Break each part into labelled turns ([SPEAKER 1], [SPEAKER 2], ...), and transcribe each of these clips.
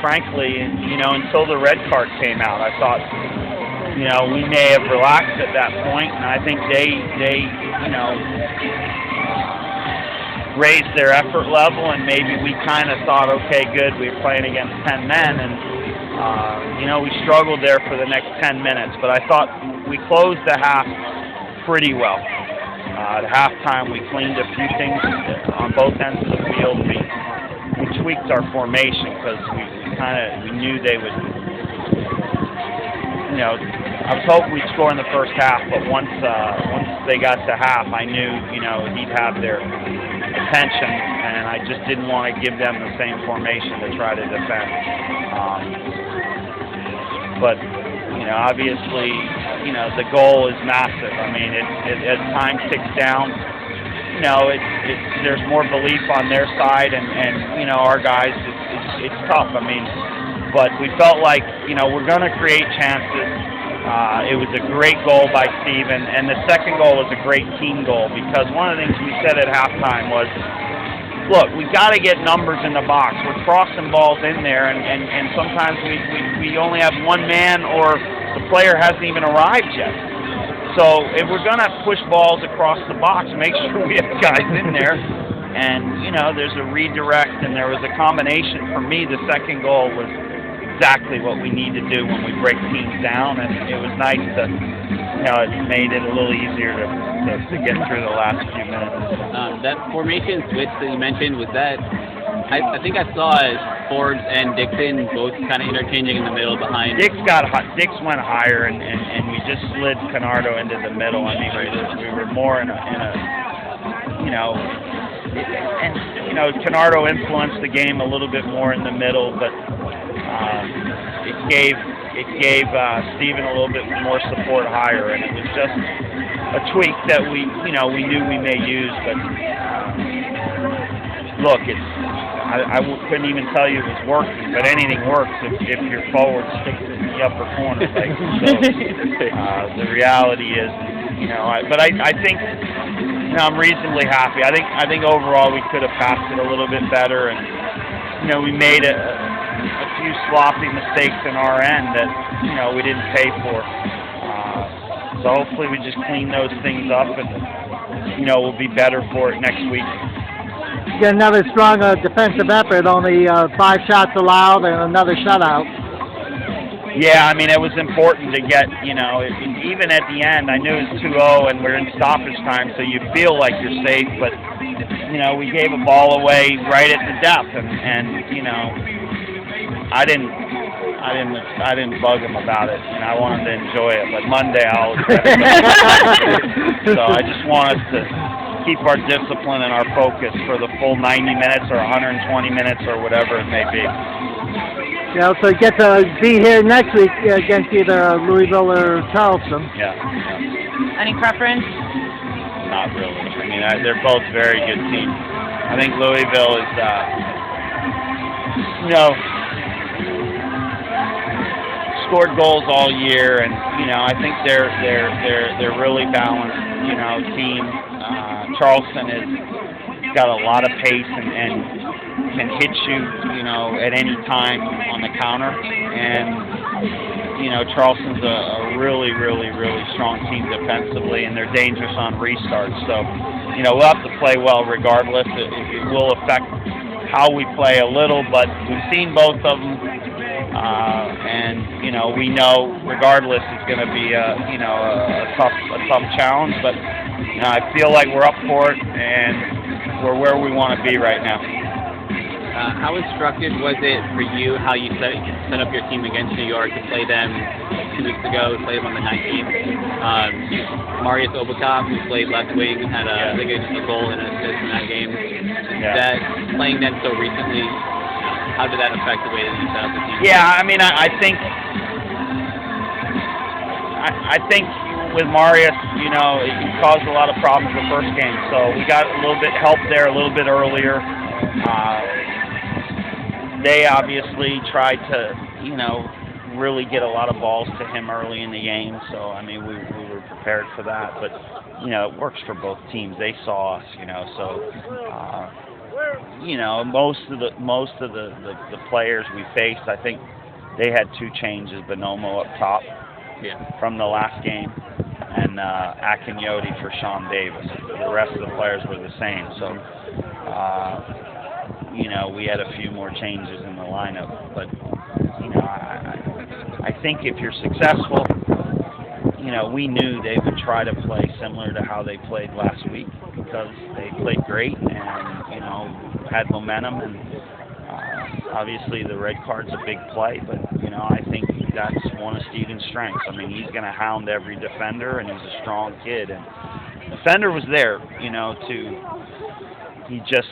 [SPEAKER 1] Frankly, until the red card came out, I thought, we may have relaxed at that point, and I think they raised their effort level, and maybe we kind of thought, okay, good, we were playing against 10 men, and we struggled there for the next 10 minutes, but I thought we closed the half pretty well. At halftime, we cleaned a few things on both ends of the field. We tweaked our formation because we knew they would. I was hoping we'd score in the first half, but once they got to half, I knew he'd have their attention, and I just didn't want to give them the same formation to try to defend. But obviously, the goal is massive. I mean, as time ticks down, there's more belief on their side, and our guys, it's tough. I mean, but we felt like we're going to create chances. It was a great goal by Steven, and the second goal was a great team goal, because one of the things we said at halftime was, look, we've got to get numbers in the box. We're crossing balls in there, and sometimes we only have one man, or the player hasn't even arrived yet. So if we're going to push balls across the box, make sure we have guys in there. And, there's a redirect, and there was a combination. For me, the second goal was exactly what we need to do when we break teams down, and it was nice to, it made it a little easier to get through the last few minutes.
[SPEAKER 2] That formation switch that you mentioned, was that, I think I saw Forbes and Dixon both kind of interchanging in the middle behind.
[SPEAKER 1] Dix went higher, and we just slid Canardo into the middle. I mean, we were more in a Canardo influenced the game a little bit more in the middle, but it gave Steven a little bit more support higher, and it was just a tweak that we knew we may use. But look, I couldn't even tell you it was working, but anything works if your forward sticks in the upper corner. Like, so, the reality is, I think I'm reasonably happy. I think overall we could have passed it a little bit better, and we made a few sloppy mistakes in our end that we didn't pay for. So hopefully we just clean those things up, and we'll be better for it next week.
[SPEAKER 3] Get another strong defensive effort. Only 5 shots allowed and another shutout.
[SPEAKER 1] Yeah, I mean, it was important to get, even at the end, I knew it was 2-0 and we're in stoppage time, so you feel like you're safe, but, we gave a ball away right at the death, and I didn't bug him about it, and I wanted to enjoy it, but Monday I'll address it. So I just want us to keep our discipline and our focus for the full 90 minutes or 120 minutes or whatever it may be.
[SPEAKER 3] So you get to be here next week against either Louisville or Charleston.
[SPEAKER 1] Yeah.
[SPEAKER 4] Any preference?
[SPEAKER 1] Not really. I mean, they're both very good teams. I think Louisville is, scored goals all year, and I think they're really balanced, team. Charleston has got a lot of pace and can hit you, at any time on the counter. And, Charleston's a really, really, really strong team defensively, and they're dangerous on restarts. So, we'll have to play well regardless. It will affect how we play a little, but we've seen both of them. And, we know regardless it's going to be a tough challenge, but, I feel like we're up for it, and we're where we want to be right now.
[SPEAKER 2] How instructive was it for you how you set up your team against New York to play them 2 weeks ago, play them on the 19th? Marius Obakov, who played left wing, had a goal and an assist in that game.
[SPEAKER 1] Yeah.
[SPEAKER 2] That playing them so recently, how did that affect the way that you set up the team?
[SPEAKER 1] Yeah, I mean, I think with Marius, he caused a lot of problems the first game, so we got a little bit help there a little bit earlier. They obviously tried to, really get a lot of balls to him early in the game. So, I mean, we were prepared for that. But, it works for both teams. They saw us, so you know, most of the players we faced, I think they had 2 changes, Bonomo up top from the last game, and Akinyoti for Sean Davis. The rest of the players were the same. So, you know, we had a few more changes in the lineup. But, you know, I think if you're successful, you know, we knew they would try to play similar to how they played last week because they played great and, you know, had momentum. And obviously the red card's a big play, but, you know, I think that's one of Steven's strengths. I mean, he's going to hound every defender, and he's a strong kid. And the defender was there, you know, he just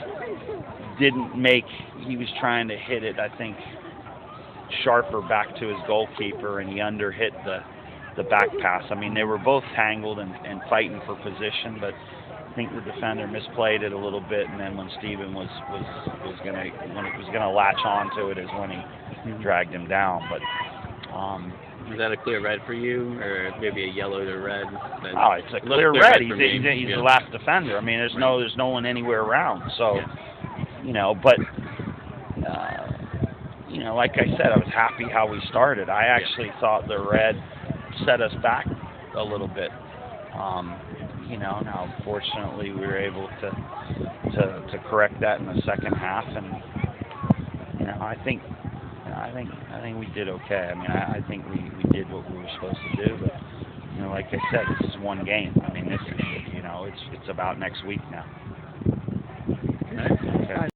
[SPEAKER 1] didn't make, he was trying to hit it, I think, sharper back to his goalkeeper, and he underhit the back pass. I mean, they were both tangled and fighting for position, but I think the defender misplayed it a little bit, and then when Steven was gonna latch onto it is when he dragged him down. But
[SPEAKER 2] was that a clear red for you, or maybe a yellow to red?
[SPEAKER 1] Oh, it's a clear red. He's the last defender. I mean, there's no one anywhere around. So, you know, but you know, like I said, I was happy how we started. I actually thought the red set us back a little bit. You know, now fortunately we were able to correct that in the second half, and you know, I think we did okay. I mean, I think we did what we were supposed to do. But you know, like I said, this is one game. I mean, this is, you know, it's about next week now.
[SPEAKER 2] Okay.